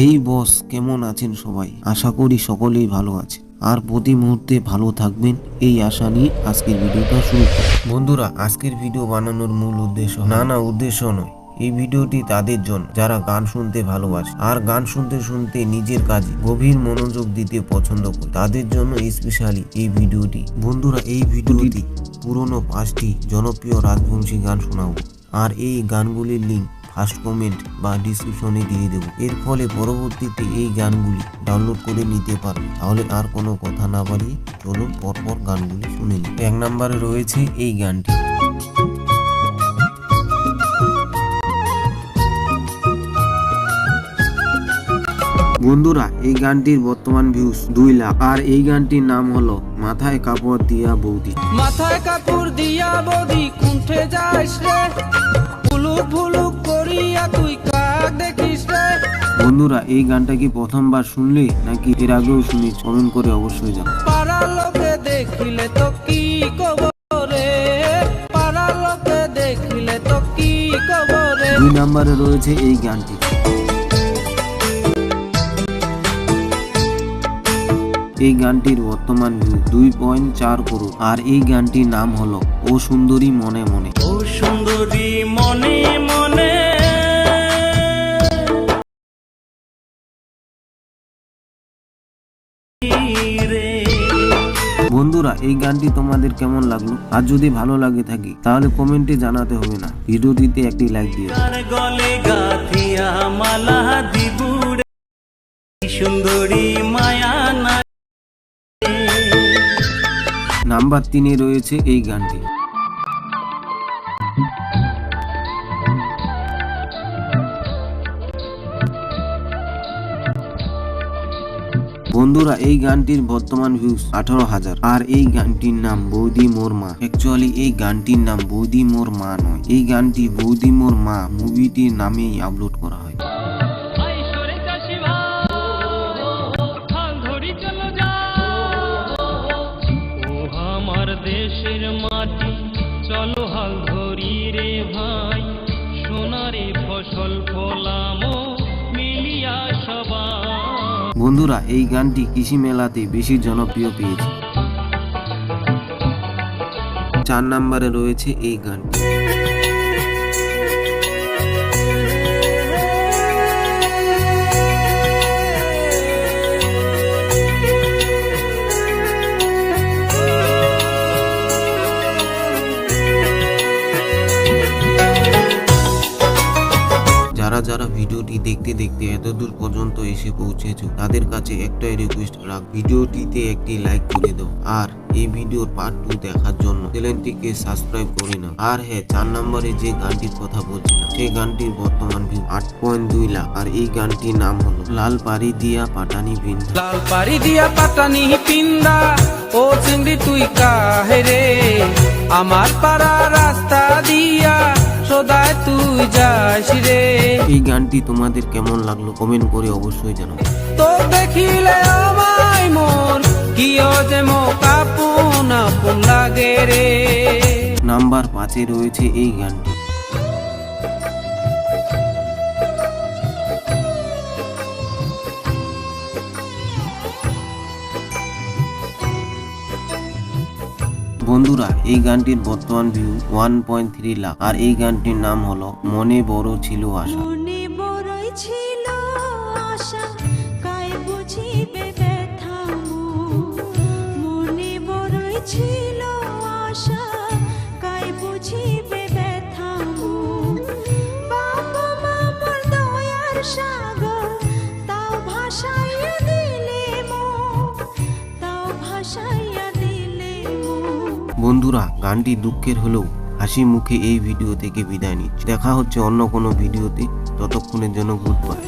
এই বস, কেমন আছেন সবাই? আশা করি সকলেই ভালো আছে আর প্রতি মুহূর্তে ভালো থাকবেন এই আশা নিয়ে আজকের ভিডিওটা শুরু করি। বন্ধুরা, আজকের ভিডিও বানানোর মূল উদ্দেশ্য উদ্দেশ্য নয়, এই ভিডিওটি তাদের জন্য যারা গান শুনতে ভালোবাসে আর গান শুনতে শুনতে নিজের কাজে গভীর মনোযোগ দিতে পছন্দ করে, তাদের জন্য স্পেশালি এই ভিডিওটি। বন্ধুরা, এই ভিডিওটি পুরনো 5টি জনপ্রিয় রাজবংশী গান শোনাবো আর এই গানগুলির লিঙ্ক ফার্স্ট কমেন্ট বা ডিসক্রিপশনে দিয়ে দেবো। এর ফলে পরবর্তীতে এই গানগুলি ডাউনলোড করে নিতে পারবে। তাহলে আর কোনো কথা না বাড়িয়ে চলুন পরপর গানগুলি শুনে নিই। 1 নম্বরে রয়েছে এই গানটি। বন্ধুরা, এই গানটির বর্তমান ভিউজ 2 লাখ আর এই গানটির নাম হলো মাথায় কাপড় দিয়া বৌদি। মাথায় কাপড় দিয়া বৌদি কুণ্ঠে যাইস রে, ভুলুক ভুলুক করিয়া তুই কাক দেখিস রে। বন্ধুরা, এই গানটা কি প্রথমবার শুনলে নাকি এর আগেও শুনেছ? কমেন্ট করে অবশ্যই জানাও। পাড়ার লোকে দেখিলে তো কি কব রে, পাড়ার লোকে দেখিলে তো কি কব রে। 2 নম্বরে রয়েছে এই গানটি। এই গানটির বর্তমান ভিউ 2.4 করোড় আর এই গানটির নাম হলো ও সুন্দরী মনে মনে। ও সুন্দরী মনে মনে রে। বন্ধুরা, এই গানটি তোমাদের কেমন লাগলো? আর যদি ভালো লাগে থাকে তাহলে কমেন্টে জানাতে হবে না, ভিডিওটিতে একটি লাইক দিও। তার গলে গাথিয়া মালা দিবুরে, সুন্দরী মায়া না। নাম্বার 3-এ রয়েছে এই গানটি। বন্ধুরা, এই গানটির বর্তমান ভিউজ 18,000 আর এই গানটির নাম বৌদি মোর মা। অ্যাকচুয়ালি এই গানটির নাম বৌদি মোর মা নয়, এই গানটি বৌদি মোর মা মুভিটির নামেই আপলোড করা হয়। দেশের মাটি চলো হাল ধরি রে ভাই, সোনারে ফসল ফলামো মিলিয়া সবাই। বন্ধুরা, এই গানটি কৃষি মেলাতে বেশি জনপ্রিয় পেয়েছে। 4 নম্বরে রয়েছে এই গানটি। যারা ভিডিওটি দেখতে দেখতে এতদূর পর্যন্ত এসে পৌঁছেছো, তাদের কাছে একটাই রিকোয়েস্ট রাখ, ভিডিওটিতে একটি লাইক করে দাও আর এই ভিডিওর পার্ট 2 দেখার জন্য চ্যানেলটিকে সাবস্ক্রাইব করে নাও। আর হ্যাঁ, 4 নম্বরে যে গানটির কথা বলছিলাম সেই গানটির বর্তমান ভিউ 8.2 লাখ আর এই গানটির নাম হলো লাল পাড়ি দিয়া পাটানি পিন্দা। লাল পাড়ি দিয়া পাটানি পিন্দা, ও চিংড়ি তুই কাহে রে, আমার পাড়া রাস্তা দিয়া সদায় তুই যাস রে। এই গানটি তোমাদের কেমন লাগলো কমেন্ট করে অবশ্যই জানাও। তো দেখিলে আমায় মন কিও যে মো কাপুন আপন লাগে রে। নাম্বার 5-এ রয়েছে এই গানটি। বন্ধুরা, এই গানটির বর্তমান ভিউ 1.3 লাখ আর এই গানটির নাম হলো মনে বড় ছিল আশা। মনে বড়ই ছিল আশা, কাই বুঝিবে ব্যথা মোর। মনে বড়ই ছিল আশা, কাই বুঝিবে ব্যথা মোর। বাবা মা মোর দয়ার সাগর, তাও ভাসাইয়া দিলে মোর, তাও ভাসাইয়া দিলে মোর। বন্ধুরা, গানটি দুঃখের হলেও হাসি মুখে এই ভিডিও থেকে বিদায় নিচ্ছি। দেখা হচ্ছে অন্য কোনো ভিডিওতে, ততক্ষণের জন্য গুড বাই।